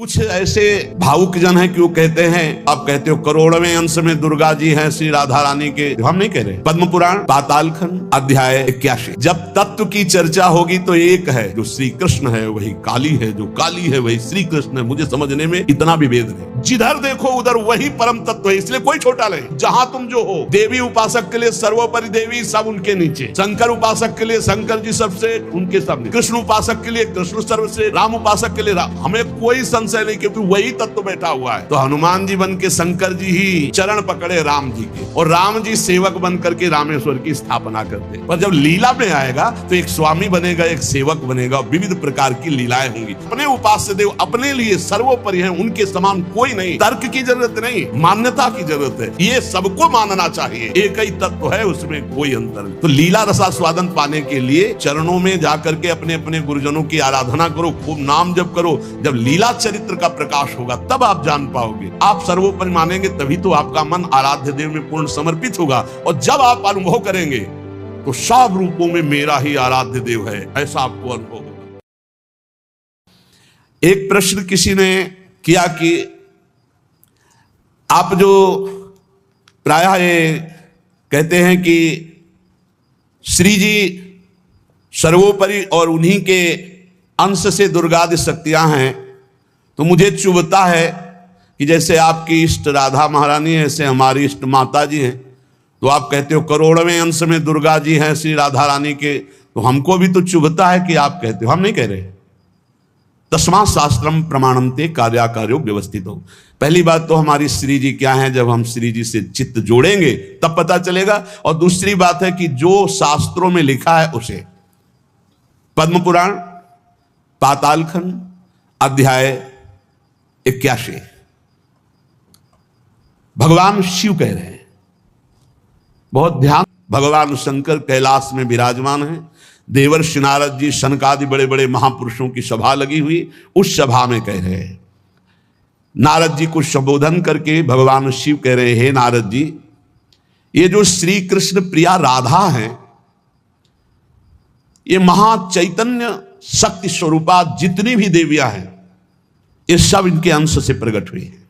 कुछ ऐसे भावुक जन हैं कि वो कहते हैं, आप कहते हो करोड़वें अंश में दुर्गा जी हैं श्री राधा रानी के, हम नहीं कह रहे। पद्म पुराण पाताल खंड अध्याय 81। जब तत्व की चर्चा होगी तो एक है, जो श्री कृष्ण है वही काली है, जो काली है वही श्री कृष्ण है। मुझे समझने में इतना भी भेद नहीं, जिधर देखो उधर वही परम तत्व है, इसलिए कोई छोटा नहीं। जहां तुम जो हो, देवी उपासक के लिए सर्वोपरि देवी, सब उनके नीचे। शंकर उपासक के लिए शंकर जी सबसे, उनके सब। कृष्ण उपासक के लिए कृष्ण सर्वश्रेष्ठ, राम उपासक के लिए राम। हमें कोई संशय नहीं, क्योंकि वही तत्व बैठा हुआ है। तो हनुमान जी बन के शंकर जी ही चरण पकड़े राम जी के, और राम जी सेवक बन करके रामेश्वर की स्थापना करते। पर जब लीला में आएगा तो एक स्वामी बनेगा, एक सेवक बनेगा, विविध प्रकार की लीलाएं होंगी। अपने उपास्य देव अपने लिए सर्वोपरि हैं, उनके समान कोई नहीं। तर्क की जरूरत नहीं, मान्यता की जरूरत है। ये सबको मानना चाहिए, एक ही तत्व है, उसमें कोई अंतर नहीं। तो लीला रसास्वादन पाने के लिए चरणों में जाकर के अपने अपने गुरुजनों की आराधना करो, खूब नाम जप करो। जब लीला चरित्र का प्रकाश होगा तब आप जान पाओगे। आप सर्वोपरि मानेंगे तभी तो आपका मन आराध्य देव में पूर्ण समर्पित होगा। और जब आप अनुभव करेंगे तो सब रूपों में मेरा ही आराध्य देव है, ऐसा आपको अनुभव होगा। एक प्रश्न किसी ने किया कि आप जो प्रायः ये कहते हैं कि श्री जी सर्वोपरि और उन्हीं के अंश से दुर्गादि शक्तियां हैं, तो मुझे चुभता है कि जैसे आपकी इष्ट राधा महारानी है, ऐसे हमारी इष्ट माता जी हैं। तो आप कहते हो करोड़वें अंश में दुर्गा जी हैं श्री राधा रानी के, तो हमको भी तो चुभता है कि आप कहते हो, हम नहीं कह रहे। तस्मात् शास्त्रम प्रमाणन्ते कार्याकार्यो व्यवस्थित हो। पहली बात तो हमारी श्री जी क्या है, जब हम श्री जी से चित्त जोड़ेंगे तब पता चलेगा। और दूसरी बात है कि जो शास्त्रों में लिखा है उसे, पद्म पुराण पाताल खंड अध्याय 81, भगवान शिव कह रहे हैं। बहुत ध्यान, भगवान शंकर कैलाश में विराजमान हैं। देवर्षि नारद जी, शनकादि बड़े बड़े महापुरुषों की सभा लगी हुई, उस सभा में कह रहे हैं। नारद जी को संबोधन करके भगवान शिव कह रहे हैं, हे नारद जी, ये जो श्री कृष्ण प्रिया राधा है, ये महाचैतन्य शक्ति स्वरूपा जितनी भी देवियां हैं, ये सब इनके अंश से प्रकट हुई है।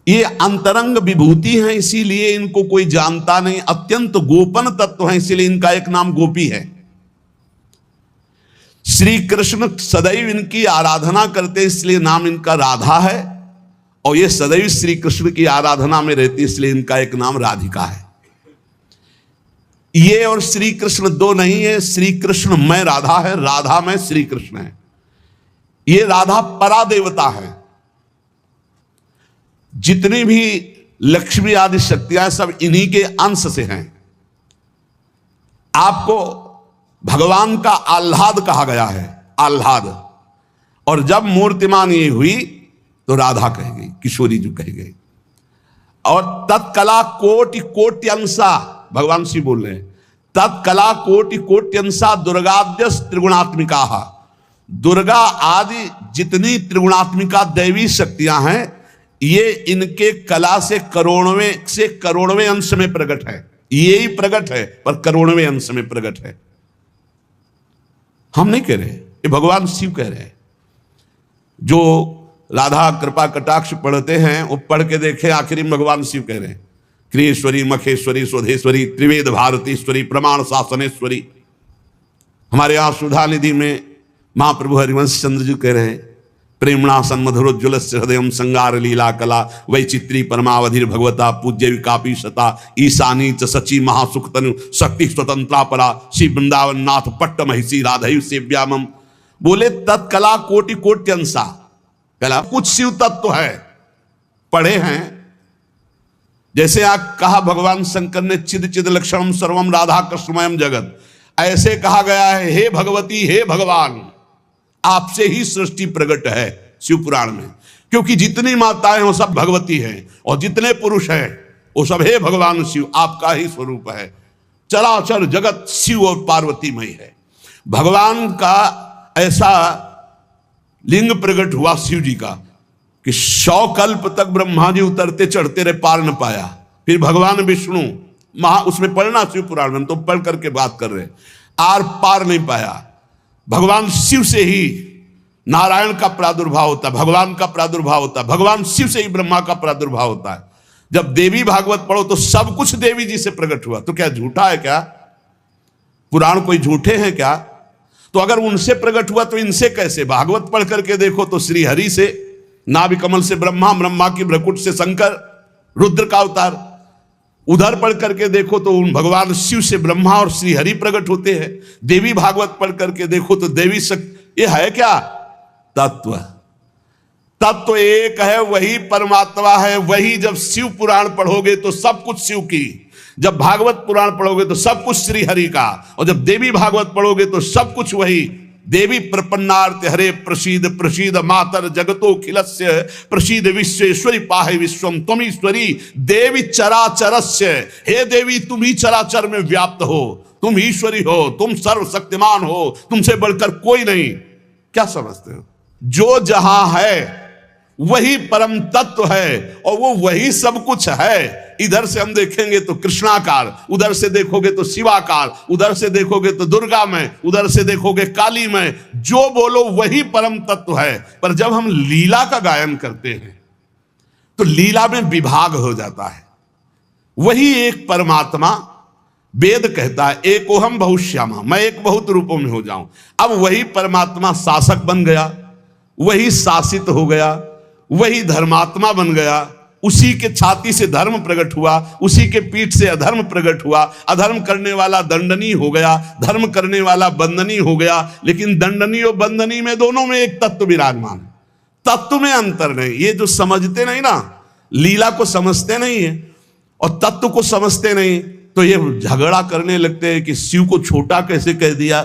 ये अंतरंग विभूति हैं, इसीलिए इनको कोई जानता नहीं। अत्यंत गोपन तत्व हैं, इसीलिए इनका एक नाम गोपी है। श्री कृष्ण सदैव इनकी आराधना करते, इसलिए नाम इनका राधा है। और ये सदैव श्री कृष्ण की आराधना में रहती, इसलिए इनका एक नाम राधिका है। ये और श्री कृष्ण दो नहीं है, श्री कृष्ण में राधा है, राधा में श्री कृष्ण है। ये राधा परा देवता है। जितनी भी लक्ष्मी आदि शक्तियां सब इन्हीं के अंश से हैं। आपको भगवान का आह्लाद कहा गया है, आह्लाद। और जब मूर्तिमान ये हुई तो राधा कह गई, किशोरी जी कह गई। और तत्कला कोटि कोटि अंशा, भगवान शिव बोल रहे हैं, तत्कला कोटि कोटि अंशा दुर्गाद्य त्रिगुणात्मिका। दुर्गा आदि जितनी त्रिगुणात्मिका दैवी शक्तियां हैं, ये इनके कला से करोड़वें अंश में प्रकट है। ये ही प्रकट है, पर करोड़वें अंश में प्रकट है। हम नहीं कह रहे, ये भगवान शिव कह रहे हैं। जो राधा कृपा कटाक्ष पढ़ते हैं वो पढ़ के देखें, आखिरी में भगवान शिव कह रहे हैं, क्रियेश्वरी मखेश्वरी स्वधेश्वरी त्रिवेद भारतीश्वरी प्रमाण शासनेश्वरी। हमारे यहाँ सुधा निधि में महाप्रभु हरिवंश चंद्र जी कह रहे हैं, प्रेमणा सन्मधुरोज्ज्वल हृदय संगार लीला कला वैचित्री परमावधिर भगवता पूज्य विकापी शता ईशानी च सची महासुख तनु शक्ति स्वतंत्रा परा श्री वृंदावन नाथ पट्ट महिषी राधयु सेव्यामम। बोले तत्कला कोटि कोटि अंशा, कला कुछ शिव तत्व है, पढ़े हैं। जैसे आप कहा भगवान शंकर ने चिद चिद लक्षणम सर्वम राधा कृष्णमयम जगत, ऐसे कहा गया है, हे भगवती हे भगवान, आपसे ही सृष्टि प्रकट है शिव पुराण में। क्योंकि जितनी माताएं वो सब भगवती हैं, और जितने पुरुष हैं वो सब हे भगवान शिव, आपका ही स्वरूप है। चराचर जगत शिव और पार्वतीमय है। भगवान का ऐसा लिंग प्रकट हुआ शिव जी का कि 100 कल्प तक ब्रह्मा जी उतरते चढ़ते रहे, पार न पाया। फिर भगवान विष्णु उसमें पढ़ना शिव पुराण में, हम तो पढ़ करके बात कर रहे, आर पार नहीं पाया। भगवान शिव से ही नारायण का प्रादुर्भाव होता है, भगवान का प्रादुर्भाव होता है, भगवान शिव से ही ब्रह्मा का प्रादुर्भाव होता है। जब देवी भागवत पढ़ो तो सब कुछ देवी जी से प्रकट हुआ। तो क्या झूठा है क्या? पुराण कोई झूठे हैं क्या? तो अगर उनसे प्रकट हुआ तो इनसे कैसे? भागवत पढ़ करके देखो तो श्री हरि से, नाभि कमल से ब्रह्मा, ब्रह्मा की भ्रकुट से शंकर, रुद्र का अवतार। उधर पढ़ करके देखो तो उन भगवान शिव से ब्रह्मा और श्री हरि प्रकट होते हैं। देवी भागवत पढ़ करके देखो तो देवी शक्ति। ये है क्या? तत्व। तत्व एक है, वही परमात्मा है, वही। जब शिव पुराण पढ़ोगे तो सब कुछ शिव की, जब भागवत पुराण पढ़ोगे तो सब कुछ श्री हरि का, और जब देवी भागवत पढ़ोगे तो सब कुछ वही। देवी प्रपन्नार्थ हरे प्रसीद प्रसीद मातर जगतो खिलस्य प्रसीद विश्वेश्वरी पाहे विश्वम त्वमीश्वरी देवी चराचरस्य। हे देवी, तुम ही चराचर में व्याप्त हो, तुम ईश्वरी हो, तुम सर्वशक्तिमान हो, तुमसे बढ़कर कोई नहीं। क्या समझते हो? जो जहां है वही परम तत्व है और वो वही सब कुछ है। इधर से हम देखेंगे तो कृष्णाकार, उधर से देखोगे तो शिवाकार, उधर से देखोगे तो दुर्गा में, उधर से देखोगे काली में। जो बोलो वही परम तत्व है। पर जब हम लीला का गायन करते हैं तो लीला में विभाग हो जाता है। वही एक परमात्मा, वेद कहता है एकोहम बहुश्यामा, मैं एक बहुत रूपों में हो जाऊं। अब वही परमात्मा शासक बन गया, वही शासित हो गया, वही धर्मात्मा बन गया। उसी के छाती से धर्म प्रकट हुआ, उसी के पीठ से अधर्म प्रकट हुआ। अधर्म करने वाला दंडनीय हो गया, धर्म करने वाला बंदनीय हो गया। लेकिन दंडनीय और बंदनीय में, दोनों में एक तत्व विराजमान है। तत्व में अंतर नहीं। ये जो समझते नहीं ना, लीला को समझते नहीं है और तत्व को समझते नहीं, तो ये झगड़ा करने लगते हैं कि शिव को छोटा कैसे कह दिया।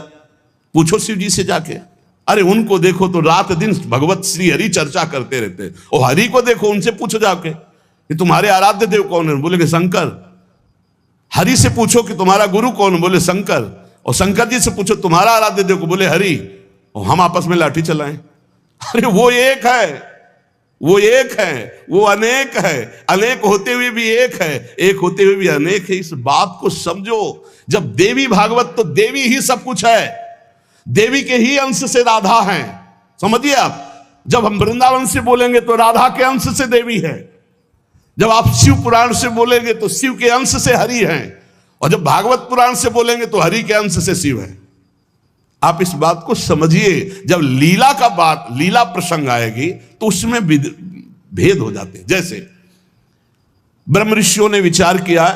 पूछो शिव जी से जाके। अरे उनको देखो तो रात दिन भगवत श्री हरि चर्चा करते रहते हैं। और हरि को देखो, उनसे पूछो जाके कि तुम्हारे आराध्य देव कौन है, बोले कि शंकर। हरि से पूछो कि तुम्हारा गुरु कौन, बोले शंकर। और शंकर जी से पूछो तुम्हारा आराध्य देव को, बोले हरि। और हम आपस में लाठी चलाएं। अरे वो एक है, वो एक है, वो अनेक है। अनेक होते हुए भी एक है, एक होते हुए भी अनेक है। इस बात को समझो। जब देवी भागवत, तो देवी ही सब कुछ है, देवी के ही अंश से राधा है। समझिए आप। जब हम वृंदावन से बोलेंगे तो राधा के अंश से देवी है। जब आप शिव पुराण से बोलेंगे तो शिव के अंश से हरि है। और जब भागवत पुराण से बोलेंगे तो हरि के अंश से शिव है। आप इस बात को समझिए। जब लीला का बात, लीला प्रसंग आएगी तो उसमें भेद हो जाते हैं। जैसे ब्रह्म ऋषियों ने विचार किया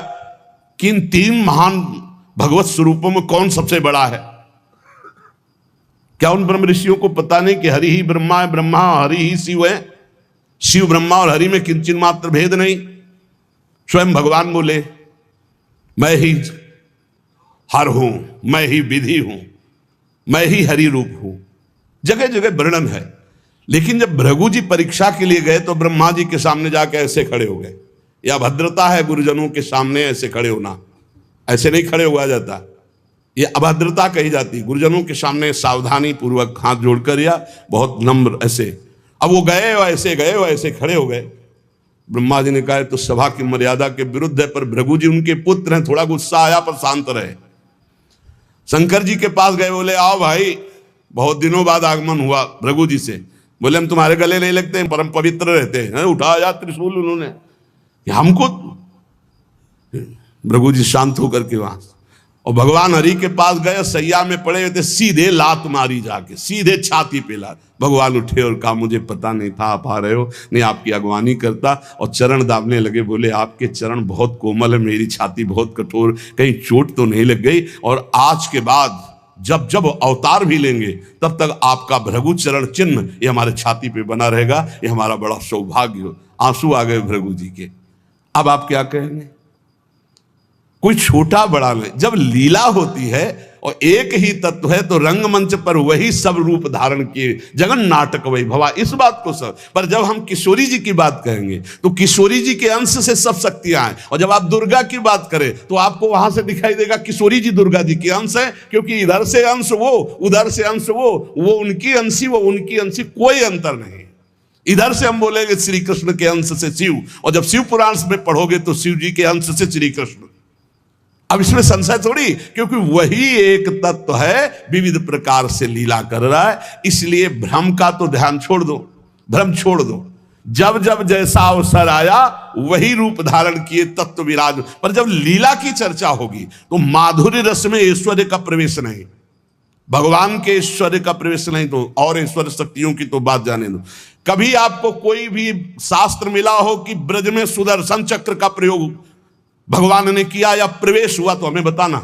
कि इन तीन महान भगवत स्वरूपों में कौन सबसे बड़ा है। क्या उन ब्रह्म ऋषियों को पता नहीं कि हरि ही ब्रह्मा है, ब्रह्मा हरि ही शिव है। शिव ब्रह्मा और हरि में किंचित मात्र भेद नहीं। स्वयं भगवान बोले मैं ही हर हूं, मैं ही विधि हूं, मैं ही हरि रूप हूं। जगह जगह वर्णन है। लेकिन जब भृगु जी परीक्षा के लिए गए तो ब्रह्मा जी के सामने जाकर ऐसे खड़े हो गए। यह भद्रता है गुरुजनों के सामने ऐसे खड़े होना। ऐसे नहीं खड़े हुआ जाता, ये अभद्रता कही जाती। गुरुजनों के सामने सावधानी पूर्वक हाथ जोड़कर या बहुत नम्र ऐसे। अब वो गए वैसे खड़े हो गए। ब्रह्मा जी ने कहा तो सभा की मर्यादा के विरुद्ध है, पर भृगु जी उनके पुत्र हैं, थोड़ा गुस्सा आया पर शांत रहे। शंकर जी के पास गए, बोले आओ भाई, बहुत दिनों बाद आगमन हुआ भृगु जी से। बोले हम तुम्हारे गले नहीं लगते हैं, परम पवित्र रहते हैं। उठाया त्रिशूल उन्होंने। हमको भृगु जी शांत होकर के वहां, और भगवान हरि के पास गए, सैया में पड़े हुए थे, सीधे लात मारी जाके, सीधे छाती पे लात। भगवान उठे और कहा मुझे पता नहीं था आप आ रहे हो, नहीं आपकी अगवानी करता। और चरण दाबने लगे। बोले आपके चरण बहुत कोमल है, मेरी छाती बहुत कठोर, कहीं चोट तो नहीं लग गई। और आज के बाद जब जब अवतार भी लेंगे तब तक आपका भृगु चरण चिन्ह ये हमारे छाती पे बना रहेगा, ये हमारा बड़ा सौभाग्य हो। आंसू आ गए भृगु जी के। अब आप क्या कहेंगे? कोई छोटा बड़ा नहीं। जब लीला होती है और एक ही तत्व है तो रंगमंच पर वही सब रूप धारण किए, जगन नाटक वही भवा। इस बात को सब। पर जब हम किशोरी जी की बात कहेंगे तो किशोरी जी के अंश से सब शक्तियां हैं। और जब आप दुर्गा की बात करें तो आपको वहां से दिखाई देगा किशोरी जी दुर्गा जी के अंश है, क्योंकि इधर से अंश वो, उधर से अंश वो उनकी अंशी, वो उनकी अंशी, कोई अंतर नहीं। इधर से हम बोलेंगे श्री कृष्ण के अंश से शिव, और जब शिव पुराण में पढ़ोगे तो शिव जी के अंश से श्री कृष्ण। अब इसमें संशय थोड़ी, क्योंकि वही एक तत्व है, विविध प्रकार से लीला कर रहा है। इसलिए भ्रम का तो ध्यान छोड़ दो, भ्रम छोड़ दो। जब जब जैसा अवसर आया वही रूप धारण किए तत्व विराज। पर जब लीला की चर्चा होगी तो माधुर्य रस में ऐश्वर्य का प्रवेश नहीं, भगवान के ऐश्वर्य का प्रवेश नहीं, तो और ऐश्वर्य शक्तियों की तो बात जाने दो। कभी आपको कोई भी शास्त्र मिला हो कि ब्रज में सुदर्शन चक्र का प्रयोग भगवान ने किया या प्रवेश हुआ, तो हमें बताना।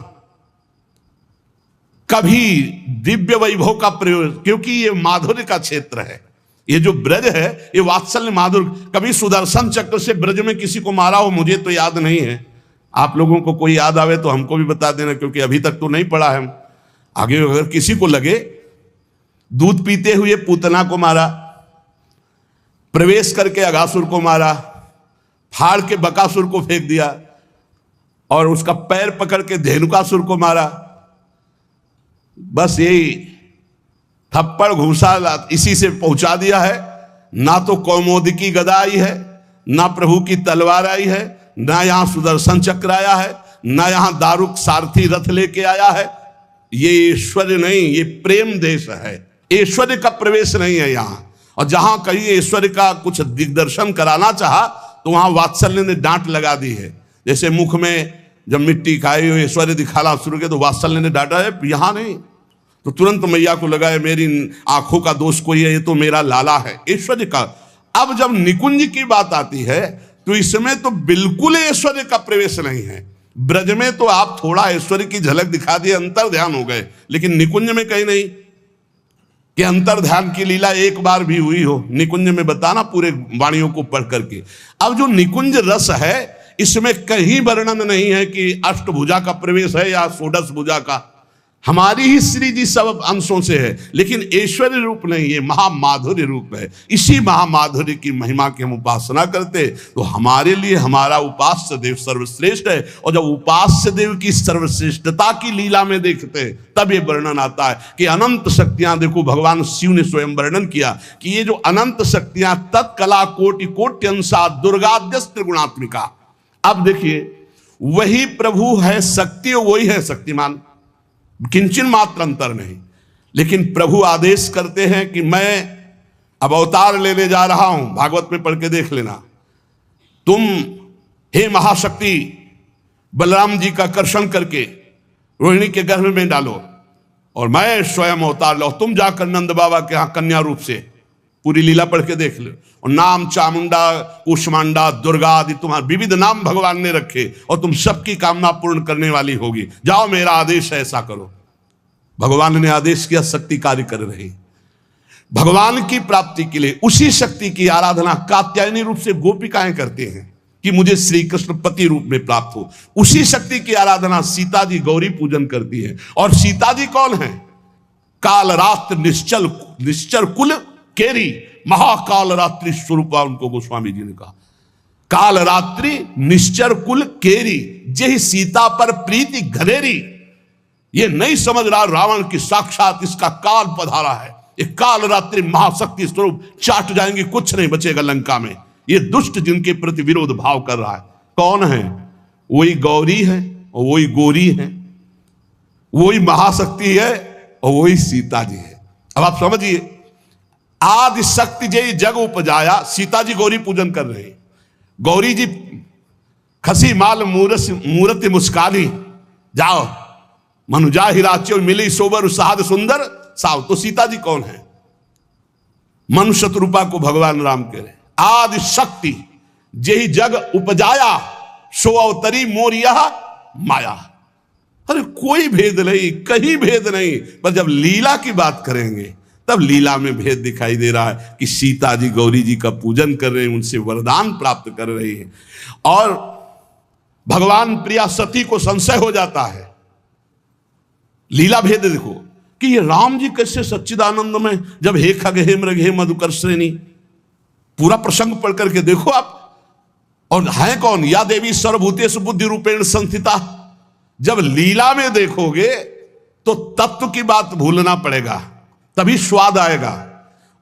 कभी दिव्य वैभव का प्रयोग, क्योंकि ये माधुर्य का क्षेत्र है, ये जो ब्रज है ये वात्सल्य माधुर्य। कभी सुदर्शन चक्र से ब्रज में किसी को मारा हो, मुझे तो याद नहीं है। आप लोगों को कोई याद आवे तो हमको भी बता देना, क्योंकि अभी तक तो नहीं पढ़ा है। आगे अगर किसी को लगे, दूध पीते हुए पूतना को मारा, प्रवेश करके अघासुर को मारा, फाड़ के बकासुर को फेंक दिया, और उसका पैर पकड़ के धेनुकासुर को मारा, बस यही थप्पड़ घूसा इसी से पहुंचा दिया है। ना तो कौमोदकी गदा आई है, ना प्रभु की तलवार आई है, ना यहां सुदर्शन चक्र आया है, ना यहां दारुक सारथी रथ लेके आया है। ये ऐश्वर्य नहीं, ये प्रेम देश है, ऐश्वर्य का प्रवेश नहीं है यहां। और जहां कहीं ऐश्वर्य का कुछ दिग्दर्शन कराना चाहा तो वहां वात्सल्य ने डांट लगा दी है। जैसे मुख में जब मिट्टी खाई हो ऐश्वर्य दिखाना शुरू किया तो वात्सल्य ने डांटा है, यहां नहीं। तो तुरंत मैया को लगा है मेरी आंखों का दोष कोई है, ये तो मेरा लाला है, ऐश्वर्य का। अब जब निकुंज की बात आती है तो इसमें तो बिल्कुल ऐश्वर्य का प्रवेश नहीं है। ब्रज में तो आप थोड़ा ऐश्वर्य की झलक दिखा दिए, अंतर ध्यान हो गए, लेकिन निकुंज में कहीं नहीं कि अंतर ध्यान की लीला एक बार भी हुई हो। निकुंज में बताना पूरे वाणियों को पढ़ करके। अब जो निकुंज रस है इसमें कहीं वर्णन नहीं है कि अष्टभुजा का प्रवेश है या षोडश भुजा का। हमारी ही श्री जी सब अंशों से है, लेकिन ऐश्वर्य रूप नहीं, ये महामाधुर्य रूप है। इसी महामाधुर्य की महिमा की हम उपासना करते तो हमारे लिए हमारा उपास्य देव सर्वश्रेष्ठ है। और जब उपास्य देव की सर्वश्रेष्ठता की लीला में देखते तब ये वर्णन आता है कि अनंत शक्तियां, देखो भगवान शिव ने स्वयं वर्णन किया कि ये जो अनंत शक्तियां तत्कला कोटि कोट्यंसा दुर्गाद्यस्त्र गुणात्मिका। अब देखिए वही प्रभु है शक्ति, वही है शक्तिमान, किंचन मात्र अंतर नहीं। लेकिन प्रभु आदेश करते हैं कि मैं अब अवतार लेने जा रहा हूं, भागवत में पढ़ के देख लेना। तुम हे महाशक्ति बलराम जी का कर्षण करके रोहिणी के गर्भ में डालो और मैं स्वयं अवतार लो। तुम जाकर नंद बाबा के यहां कन्या रूप से पूरी लीला पढ़ के देख लो। और नाम चामुंडा कुष्मांडा दुर्गा आदि तुम्हारे विविध नाम भगवान ने रखे और तुम सबकी कामना पूर्ण करने वाली होगी। जाओ मेरा आदेश है ऐसा करो। भगवान ने आदेश किया, शक्ति कार्य कर रही। भगवान की प्राप्ति के लिए उसी शक्ति की आराधना कात्यायनी रूप से गोपिकाएं करते हैं कि मुझे श्री कृष्ण पति रूप में प्राप्त हो। उसी शक्ति की आराधना सीता जी गौरी पूजन करती है। और सीता जी कौन है? काल रात्र निश्चर कुल केरी, महाकाल रात्रि स्वरूपा उनको गोस्वामी जी ने कहा। काल रात्रि निश्चर कुल केरी, जय सीता पर प्रीति घरेरी। ये नहीं समझ रहा रावण की साक्षात इसका काल पधारा है। ये काल रात्रि महाशक्ति स्वरूप चाट जाएंगे, कुछ नहीं बचेगा लंका में। ये दुष्ट जिनके प्रति विरोध भाव कर रहा है कौन है? वही गौरी है और वही गोरी है, वही महाशक्ति है और वही सीता जी है। अब आप समझिए, आदि शक्ति जय जग उपजाया, सीता जी गौरी पूजन कर रहे हैं। गौरी जी खसी माल मूर्ति मुस्कानी, जाओ मनुजा हिराच्यो मिली सोबर साध सुंदर साव। तो सीता जी कौन है? मनुष्य रूपा को भगवान राम कह रहे। आदि शक्ति जय जग उपजाया, सो अवतरी मोरिया माया। अरे कोई भेद नहीं, कहीं भेद नहीं। पर जब लीला की बात करेंगे तब लीला में भेद दिखाई दे रहा है कि सीता जी गौरी जी का पूजन कर रहे हैं, उनसे वरदान प्राप्त कर रहे हैं। और भगवान प्रिया सती को संशय हो जाता है। लीला भेद देखो कि ये राम जी कैसे सच्चिदानंद में, जब हे खग हे मृग हे मधुकर श्रेणी, पूरा प्रसंग पढ़ करके देखो आप। और है कौन? या देवी सर्वभूतेषु बुद्धि रूपेण संस्थिता। जब लीला में देखोगे तो तत्व की बात भूलना पड़ेगा, तभी स्वाद आएगा।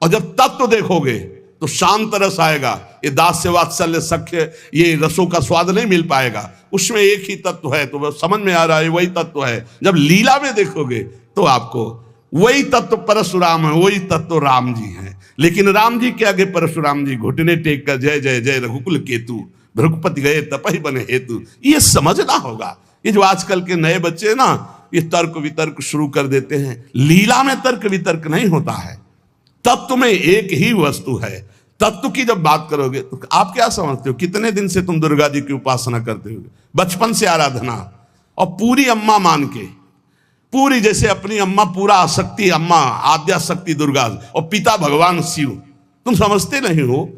और जब तत्व देखोगे तो शांत रस आएगा। ये दास्य वात्सल्य सख्य ये रसों का स्वाद नहीं मिल पाएगा। उसमें एक ही तत्व है, तो वह समझ में आ रहा है वही तत्व है। जब लीला में देखोगे तो आपको वही तत्व परशुराम है, वही तत्व राम जी हैं। लेकिन राम जी के आगे परशुराम जी घुटने टेक कर जय जय जय रघुकुल केतु, भृगुपति गए तपहि बने हेतु, ये समझना होगा। ये जो आजकल के नए बच्चे हैं ना, ये तर्क वितर्क शुरू कर देते हैं। लीला में तर्क वितर्क नहीं होता है, तत्व में एक ही वस्तु है। तत्व की जब बात करोगे तो आप क्या समझते हो? कितने दिन से तुम दुर्गा जी की उपासना करते हो? बचपन से आराधना, और पूरी अम्मा मान के, पूरी जैसे अपनी अम्मा, पूरा आसक्ति अम्मा, आद्या शक्ति दुर्गा, और पिता भगवान शिव। तुम समझते नहीं हो,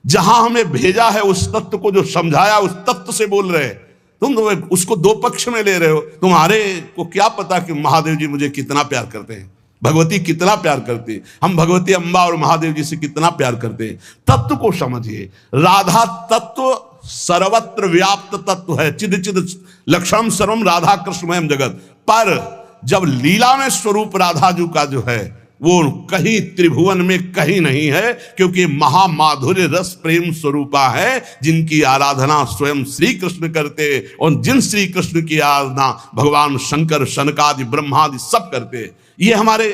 जहां हमें भेजा है उस तत्व को, जो समझाया उस तत्व से बोल रहे। तुम तो उसको दो पक्ष में ले रहे हो। तुम्हारे को क्या पता कि महादेव जी मुझे कितना प्यार करते हैं, भगवती कितना प्यार करती है, हम भगवती अम्बा और महादेव जी से कितना प्यार करते हैं। तत्व को समझिए। राधा तत्व सर्वत्र व्याप्त तत्व है, चिद चिद लक्षणम सर्वम राधा कृष्णमयम जगत। पर जब लीला में स्वरूप राधा जी का जो है वो कहीं त्रिभुवन में कहीं नहीं है, क्योंकि महामाधुर्य रस प्रेम स्वरूपा है, जिनकी आराधना स्वयं श्री कृष्ण करते, और जिन श्री कृष्ण की आराधना भगवान शंकर, शनकादि, ब्रह्मादि सब करते। ये हमारे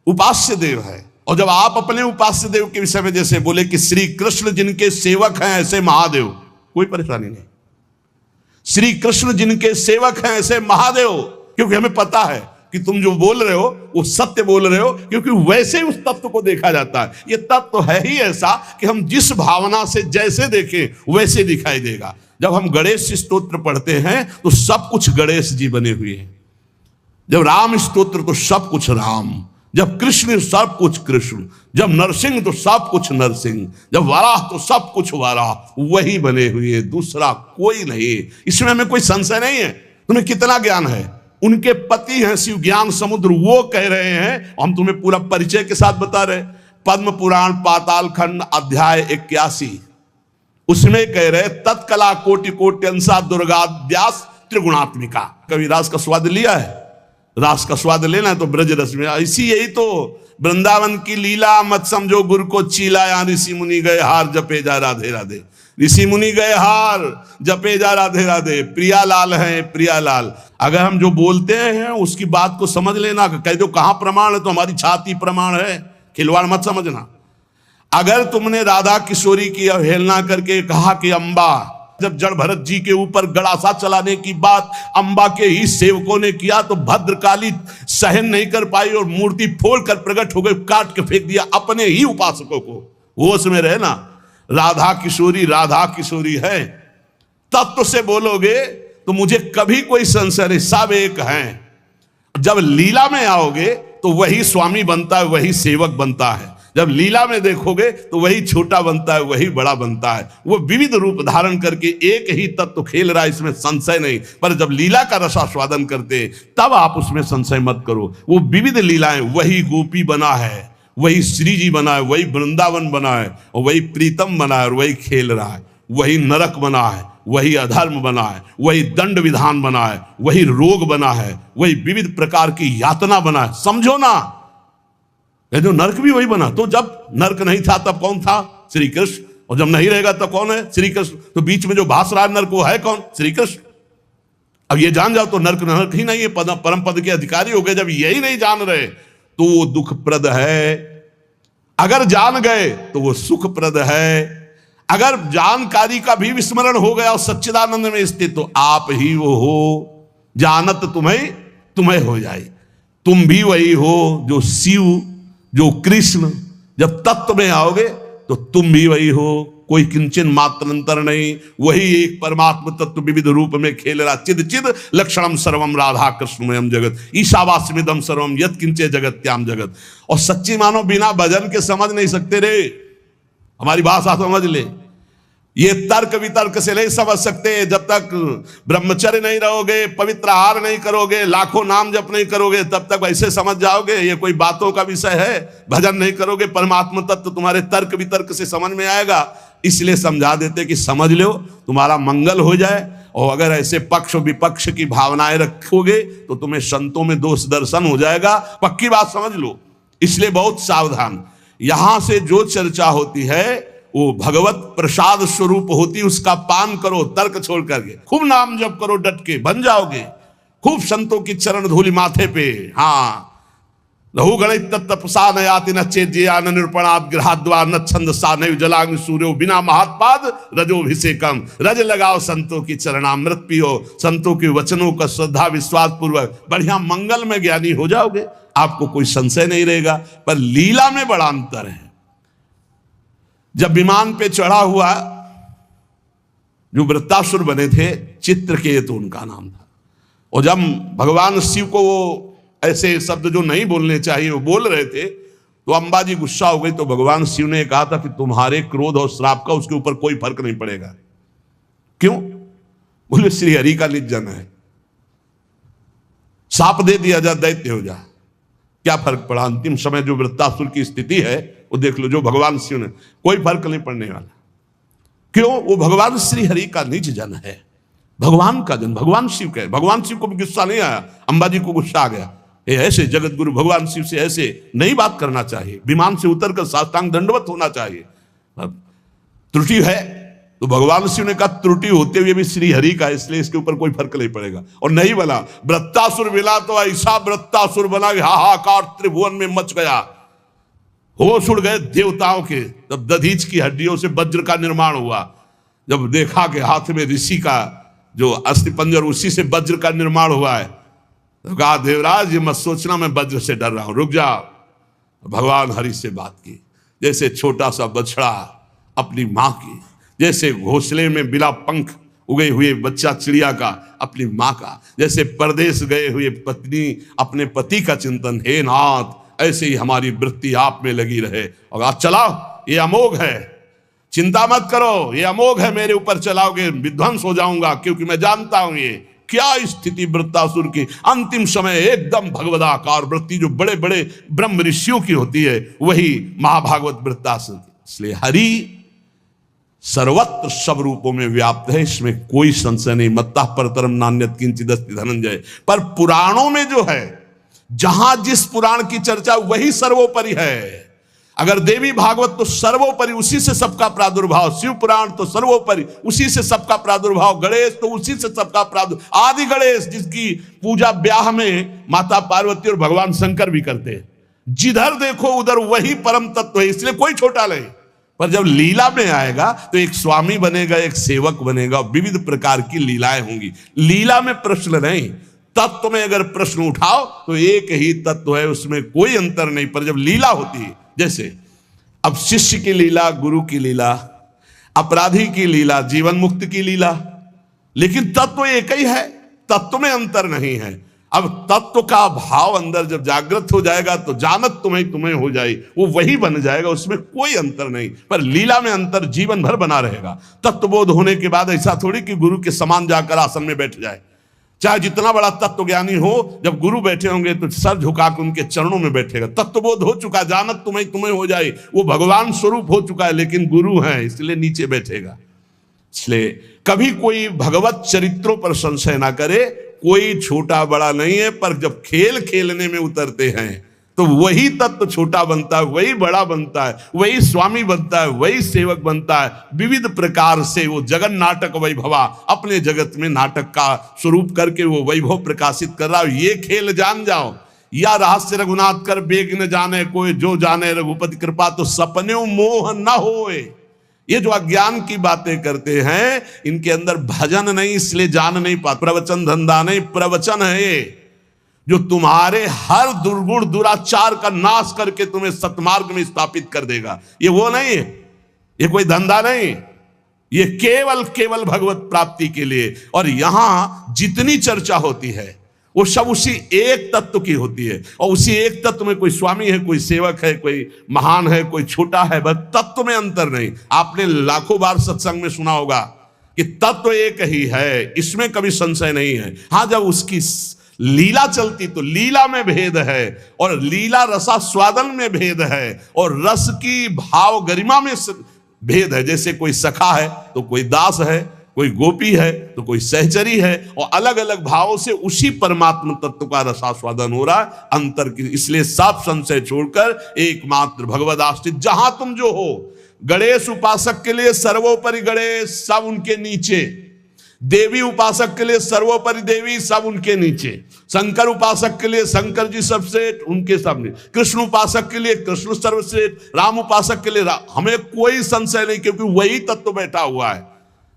उपास्य देव है। और जब आप अपने उपास्य देव के विषय में जैसे बोले कि श्री कृष्ण जिनके सेवक हैं ऐसे महादेव, कोई परेशानी नहीं। श्री कृष्ण जिनके सेवक हैं ऐसे महादेव, क्योंकि हमें पता है कि तुम जो बोल रहे हो वो सत्य बोल रहे हो, क्योंकि वैसे ही उस तत्व को देखा जाता है। ये तत्व है ही ऐसा कि हम जिस भावना से जैसे देखें वैसे दिखाई देगा। जब हम गणेश स्तोत्र पढ़ते हैं तो सब कुछ गणेश जी बने हुए हैं। जब राम स्तोत्र तो सब कुछ राम, जब कृष्ण सब कुछ कृष्ण, जब नरसिंह तो सब कुछ नरसिंह, जब वाराह तो सब कुछ वाराह, वही बने हुए, दूसरा कोई नहीं। इसमें हमें कोई संशय नहीं है। तुम्हें कितना ज्ञान है? उनके पति हैं शिव ज्ञान समुद्र, वो कह रहे हैं, हम तुम्हें पूरा परिचय के साथ बता रहे। पद्म पुराण पाताल खंड अध्याय 81 उसमें कह रहे तत्कला कोटि कोट्यंसा दुर्गाद्यास त्रिगुणात्मिका। कभी रास का स्वाद लिया है? रास का स्वाद लेना है तो ब्रज रस में। इसी यही तो वृंदावन की लीला, मत समझो गुरु को चीला, यहाँ ऋषि मुनि गए हार जपे जा राधे राधे। ऋषि मुनि गए हार जपे जा राधे राधे। प्रियालाल है प्रियालाल। अगर हम जो बोलते हैं उसकी बात को समझ लेना। कह दो कहां प्रमाण है, तो हमारी छाती प्रमाण है। खिलवाड़ मत समझना। अगर तुमने राधा किशोरी की अवहेलना करके कहा कि अम्बा, जब जड़ भरत जी के ऊपर गड़ासा चलाने की बात अम्बा के ही सेवकों ने किया तो भद्रकाली सहन नहीं कर पाई और मूर्ति फोड़कर प्रकट हो गई, काट के फेंक दिया अपने ही उपासकों को। होश में रहे ना, राधा किशोरी है। तत्व से बोलोगे तो मुझे कभी कोई संशय नहीं, सब एक हैं। जब लीला में आओगे तो वही स्वामी बनता है, वही सेवक बनता है। जब लीला में देखोगे तो वही छोटा बनता है, वही बड़ा बनता है। वो विविध रूप धारण करके एक ही तत्व खेल रहा है, इसमें संशय नहीं। पर जब लीला का रसास्वादन करते तब आप उसमें संशय मत करो। वो विविध लीलाएं, वही गोपी बना है, वही श्री जी बना है, वही वृंदावन बना है, और वही प्रीतम बना है, और वही खेल रहा है। वही नरक बना है, वही अधर्म बना है, वही दंड विधान बना है, वही रोग बना है, वही विविध प्रकार की यातना बना है। समझो ना, जो नरक भी वही बना। तो जब नरक नहीं था तब कौन था? श्री कृष्ण। और जब नहीं रहेगा तब कौन है? श्री कृष्ण। तो बीच में जो भास रहा है नरक, वो है कौन? श्री कृष्ण। अब ये जान जाओ तो नरक ही नहीं है, परम पद के अधिकारी हो गए। जब यही नहीं जान रहे तो वो दुखप्रद है, अगर जान गए तो वो सुखप्रद है। अगर जानकारी का भी विस्मरण हो गया और सच्चिदानंद में स्थित तो आप ही वो हो। जानत तुम्हें हो जाए। तुम भी वही हो जो शिव, जो कृष्ण। जब तत्व में आओगे तो तुम भी वही हो, कोई किंचन मात्र अंतर नहीं। वही एक परमात्म तत्व विविध रूप में खेल रहा। चिद चिद लक्षणम सर्वम राधा कृष्णमयम जगत ईशावास्यमिदं सर्वम यत् किंचे जगत्याम जगत। और सच्ची मानो बिना भजन के समझ नहीं सकते रे। हमारी भाषा समझ ले। ये तर्क वितर्क से नहीं समझ सकते। जब तक ब्रह्मचर्य नहीं रहोगे, पवित्र आहार नहीं करोगे, लाखों नाम जप नहीं करोगे, तब तक वैसे समझ जाओगे ये कोई बातों का विषय है। भजन नहीं करोगे, परमात्म तत्व तुम्हारे तर्क वितर्क से समझ में आएगा। इसलिए समझा देते कि समझ लो, तुम्हारा मंगल हो जाए। और अगर ऐसे पक्ष विपक्ष की भावनाएं रखोगे तो तुम्हें संतों में दोष दर्शन हो जाएगा। पक्की बात समझ लो। इसलिए बहुत सावधान। यहां से जो चर्चा होती है वो भगवत प्रसाद स्वरूप होती, उसका पान करो तर्क छोड़ करके, खूब नाम जप करो डट के, बन जाओगे। खूब संतों की चरण धूलि माथे पे, हाँ, लहू गणित तत्तपसा न याति न चेज्या न निरूपणात् गृहाद्वा न छंद सा न जलाग्नि सूर्यो बिना महात्पाद रजोभिषेकम। रज लगाओ, संतों की चरणामृत पियो, संतों के वचनों का श्रद्धा विश्वास पूर्वक बढ़िया मंगल में ज्ञानी हो जाओगे, आपको कोई संशय नहीं रहेगा। पर लीला में बड़ा अंतर है। जब विमान पे चढ़ा हुआ जो वृत्तासुर बने थे, चित्रकेतु उनका नाम था, और जब भगवान शिव को वो ऐसे शब्द जो नहीं बोलने चाहिए वो बोल रहे थे, तो अंबा जी गुस्सा हो गई। तो भगवान शिव ने कहा था कि तुम्हारे क्रोध और श्राप का उसके ऊपर कोई फर्क नहीं पड़ेगा। क्यों? बोले श्री हरि का निज जन है, साप दे दिया जा, दैत्य हो जा, क्या फर्क पड़ा? अंतिम समय जो वृत्तासुर की स्थिति है वो देख लो, जो भगवान शिव ने, कोई फर्क नहीं पड़ने वाला। क्यों? वो भगवान श्री हरि का निज जन है, भगवान का जन, भगवान शिव का है। भगवान शिव को भी गुस्सा नहीं आया, अंबाजी को गुस्सा आ गया। ये ऐसे जगत गुरु भगवान शिव से ऐसे नहीं बात करना चाहिए, विमान से उतरकर साष्टांग दंडवत होना चाहिए। त्रुटि है तो भगवान शिव ने कहा त्रुटि होते हुए भी श्री हरि का, इसलिए इसके ऊपर कोई फर्क नहीं पड़ेगा। और नहीं बना वृत्तासुर मिला तो ऐसा वृत्तासुर बना, हाहाकार त्रिभुवन में मच गया, होश उड़ गए देवताओं के। तब दधीच की हड्डियों से वज्र का निर्माण हुआ। जब देखा कि हाथ में ऋषि का जो अस्थि पंजर, उसी से वज्र का निर्माण हुआ है, तो कहा देवराज ये मत सोचना मैं वज्र से डर रहा हूं, रुक जाओ। भगवान हरि से बात की, जैसे छोटा सा बछड़ा अपनी माँ की, जैसे घोंसले में बिना पंख उगे हुए बच्चा चिड़िया का अपनी माँ का, जैसे परदेश गए हुए पत्नी अपने पति का चिंतन, हे नाथ ऐसे ही हमारी वृत्ति आप में लगी रहे। और आज चलाओ, ये अमोघ है, चिंता मत करो, ये अमोघ है, मेरे ऊपर चलाओगे विध्वंस हो जाऊंगा, क्योंकि मैं जानता हूं ये क्या स्थिति वृत्तासुर की। अंतिम समय एकदम भगवदाकार वृत्ति जो बड़े बड़े ब्रह्म ऋषियों की होती है, वही महाभागवत वृत्तासुर की। इसलिए हरि सर्वत्र सब रूपों में व्याप्त है, इसमें कोई संशय नहीं। मत्तः परतरम नान्यत् किंचित् अस्ति धनंजय। पर पुराणों में जो है, जहां जिस पुराण की चर्चा वही सर्वोपरि है। अगर देवी भागवत तो सर्वोपरि, उसी से सबका प्रादुर्भाव, शिव पुराण तो सर्वोपरि, उसी से सबका प्रादुर्भाव, गणेश तो उसी से सबका प्रादुर्भाव, आदि गणेश जिसकी पूजा ब्याह में माता पार्वती और भगवान शंकर भी करते हैं। जिधर देखो उधर वही परम तत्व है, इसलिए कोई छोटा नहीं। पर जब लीला में आएगा तो एक स्वामी बनेगा, एक सेवक बनेगा, विविध प्रकार की लीलाएं होंगी। लीला में प्रश्न नहीं, तत्व में अगर प्रश्न उठाओ तो एक ही तत्व है, उसमें कोई अंतर नहीं। पर जब लीला होती है, जैसे अब शिष्य की लीला, गुरु की लीला, अपराधी की लीला, जीवन मुक्त की लीला, लेकिन तत्व एक ही है, तत्व में अंतर नहीं है। अब तत्व का भाव अंदर जब जागृत हो जाएगा तो जानत तुम्हें तुम्हें हो जाए, वो वही बन जाएगा, उसमें कोई अंतर नहीं। पर लीला में अंतर जीवन भर बना रहेगा। तत्वबोध होने के बाद ऐसा थोड़ी कि गुरु के समान जाकर आसन में बैठ जाए। चाहे जितना बड़ा तत्व ज्ञानी हो, जब गुरु बैठे होंगे तो सर झुकाकर उनके चरणों में बैठेगा। तत्वबोध हो चुका, जानत तुम्हें तुम्हें हो जाए, वो भगवान स्वरूप हो चुका है, लेकिन गुरु है इसलिए नीचे बैठेगा। इसलिए कभी कोई भगवत चरित्रों पर संशय ना करे, कोई छोटा बड़ा नहीं है। पर जब खेल खेलने में उतरते हैं तो वही तत्व छोटा बनता है, वही बड़ा बनता है, वही स्वामी बनता है, वही सेवक बनता है। विविध प्रकार से वो जगन नाटक वैभवा, अपने जगत में नाटक का स्वरूप करके वो वैभव प्रकाशित कर रहा है। ये खेल जान जाओ, या रहस्य रघुनाथ कर बेग न जाने कोई, जो जाने रघुपति कृपा तो सपने मोह न होए। ये जो अज्ञान की बातें करते हैं, इनके अंदर भजन नहीं, इसलिए जान नहीं पाते। प्रवचन धंधा नहीं, प्रवचन है ये जो तुम्हारे हर दुर्गुण दुराचार का नाश करके तुम्हें सतमार्ग में स्थापित कर देगा। ये वो नहीं है, ये कोई धंधा नहीं, ये केवल केवल भगवत प्राप्ति के लिए। और यहां जितनी चर्चा होती है वो सब उसी एक तत्व की होती है। और उसी एक तत्व में कोई स्वामी है, कोई सेवक है, कोई महान है, कोई छोटा है, बस तत्व में अंतर नहीं। आपने लाखों बार सत्संग में सुना होगा कि तत्व एक ही है, इसमें कभी संशय नहीं है। हाँ, जब उसकी लीला चलती तो लीला में भेद है, और लीला रसास्वादन में भेद है, और रस की भाव गरिमा में भेद है। जैसे कोई सखा है तो कोई दास है, कोई गोपी है तो कोई सहचरी है, और अलग अलग भावों से उसी परमात्म तत्व का रसास्वादन हो रहा है अंतर की। इसलिए सब संशय छोड़कर एकमात्र भगवद आश्रित, जहां तुम जो हो, गणेश उपासक के लिए सर्वोपरि गणेश, सब उनके नीचे, देवी उपासक के लिए सर्वोपरि देवी, सब उनके नीचे, शंकर उपासक के लिए शंकर जी सबसे उनके सामने, कृष्ण उपासक के लिए कृष्ण सर्वश्रेष्ठ, राम उपासक के लिए राम। हमें कोई संशय नहीं, क्योंकि वही तत्व बैठा हुआ है।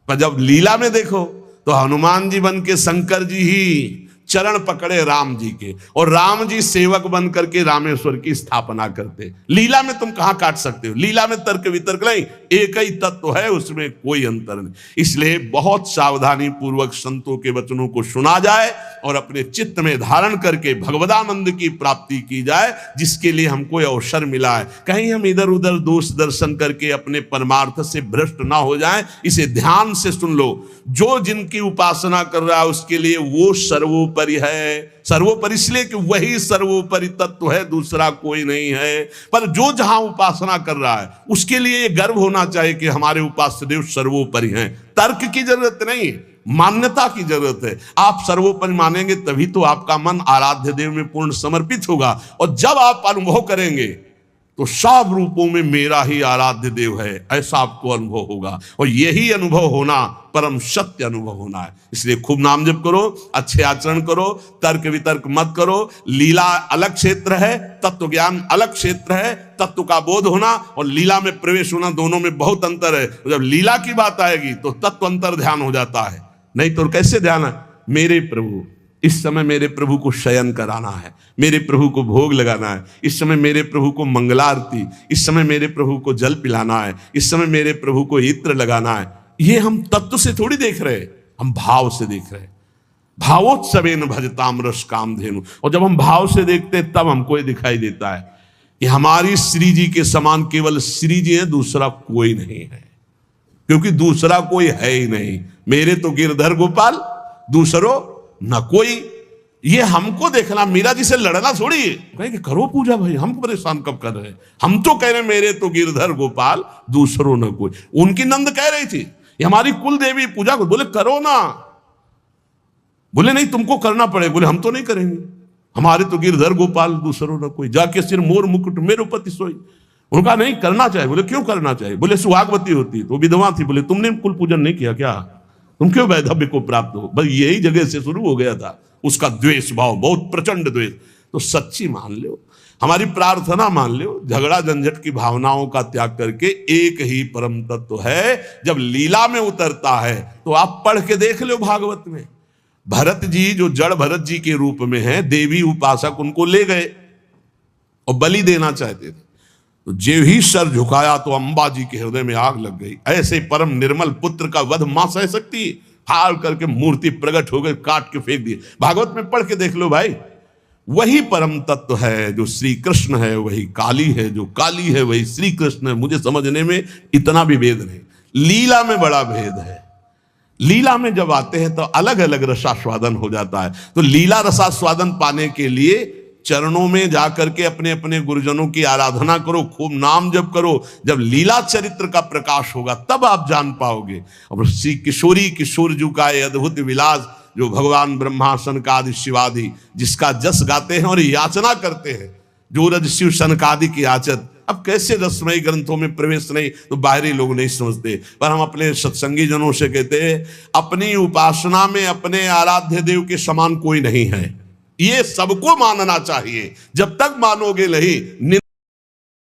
पर जब लीला में देखो तो हनुमान जी बन के शंकर जी ही चरण पकड़े राम जी के, और राम जी सेवक बन करके रामेश्वर की स्थापना करते। लीला में तुम कहां काट सकते हो? लीला में तर्क वितर्क नहीं, एक ही तत्व है, उसमें कोई अंतर नहीं। इसलिए बहुत सावधानी पूर्वक संतों के वचनों को सुना जाए और अपने चित्त में धारण करके भगवदानंद की प्राप्ति की जाए, जिसके लिए हमको अवसर मिला है। कहीं हम इधर उधर दोष दर्शन करके अपने परमार्थ से भ्रष्ट ना हो जाएं, इसे ध्यान से सुन लो। जो जिनकी उपासना कर रहा है उसके लिए वो सर्वोपरि है। सर्वोपरि इसलिए कि वही सर्वोपरि तत्व है, दूसरा कोई नहीं है। पर जो जहां उपासना कर रहा है उसके लिए ये गर्व होना चाहिए कि हमारे उपास्य देव सर्वोपरि हैं। तर्क की जरूरत नहीं, मान्यता की जरूरत है। आप सर्वोपरि मानेंगे तभी तो आपका मन आराध्य देव में पूर्ण समर्पित होगा, और जब आप अनुभव करेंगे तो सब रूपों में मेरा ही आराध्य देव है, ऐसा आपको अनुभव होगा। और यही अनुभव होना परम सत्य अनुभव होना है। इसलिए खूब नाम जप करो, अच्छे आचरण करो, तर्क वितर्क मत करो। लीला अलग क्षेत्र है, तत्व ज्ञान अलग क्षेत्र है। तत्व का बोध होना और लीला में प्रवेश होना, दोनों में बहुत अंतर है। जब लीला की बात आएगी तो तत्व अंतर ध्यान हो जाता है, नहीं तो कैसे ध्यान है? मेरे प्रभु, इस समय मेरे प्रभु को शयन कराना है, मेरे प्रभु को भोग लगाना है, इस समय मेरे प्रभु को मंगलारती, इस समय मेरे प्रभु को जल पिलाना है, इस समय मेरे प्रभु को इत्र लगाना है। ये हम तत्व से थोड़ी देख रहे, हम भाव से देख रहे। भावोत्सवेन भजताम रस कामधेनु। और जब हम भाव से देखते हैं तब हमको ये दिखाई देता है कि हमारी श्री जी के समान केवल श्री जी है, दूसरा कोई नहीं है। क्योंकि दूसरा कोई है ही नहीं। मेरे तो गिरधर गोपाल, दूसरों न कोई। ये हमको देखना, मीरा जी से लड़ना थोड़ी है। कहेंगे करो पूजा भाई, हम परेशान कब कर रहे हैं? हम तो कह रहे मेरे तो गिरधर गोपाल, दूसरों न कोई। उनकी नंद कह रही थी ये हमारी कुल देवी पूजा को, बोले करो ना। बोले नहीं तुमको करना पड़े। बोले हम तो नहीं करेंगे, हमारे तो गिरधर गोपाल, दूसरों न कोई। जाके सिर मोर मुकुट मेरो पति सोई। उनका नहीं करना चाहिए। बोले क्यों करना चाहिए? बोले सुहागवती होती तो विधवा थी। बोले तुमने कुल पूजन नहीं किया क्या? तुम क्यों वैधव्य को प्राप्त हो? बस यही जगह से शुरू हो गया था उसका द्वेष भाव, बहुत प्रचंड द्वेष। तो सच्ची मान लो, हमारी प्रार्थना मान लो, झगड़ा झंझट की भावनाओं का त्याग करके एक ही परम तत्व है। जब लीला में उतरता है तो आप पढ़ के देख लो भागवत में। भरत जी जो जड़ भरत जी के रूप में है, देवी उपासक उनको ले गए और बलि देना चाहते थे। तो जे ही सर झुकाया तो अंबा जी के हृदय में आग लग गई। ऐसे परम निर्मल पुत्र का वध मां सह सकती? हाल करके मूर्ति प्रकट हो गई, काट के फेंक दिए। भागवत में पढ़ के देख लो भाई। वही परम तत्व है जो श्री कृष्ण है, वही काली है, जो काली है वही श्री कृष्ण है। मुझे समझने में इतना भी भेद नहीं, लीला में बड़ा भेद है। लीला में जब आते हैं तो अलग अलग रसास्वादन हो जाता है। तो लीला रसास्वादन पाने के लिए चरणों में जाकर के अपने अपने गुरुजनों की आराधना करो, खूब नाम जप करो। जब लीला चरित्र का प्रकाश होगा तब आप जान पाओगे। और श्री किशोरी किशोर जी का ये अद्भुत विलास, जो भगवान ब्रह्मा सनकादि शिवादि जिसका जस गाते हैं और याचना करते हैं, जो रज शिव सनकादि की याचत। अब कैसे रसमयी ग्रंथों में प्रवेश नहीं तो बाहरी लोग नहीं समझते, पर हम अपने सत्संगी जनों से कहते हैं अपनी उपासना में अपने आराध्य देव के समान कोई नहीं है। ये सबको मानना चाहिए। जब तक मानोगे नहीं,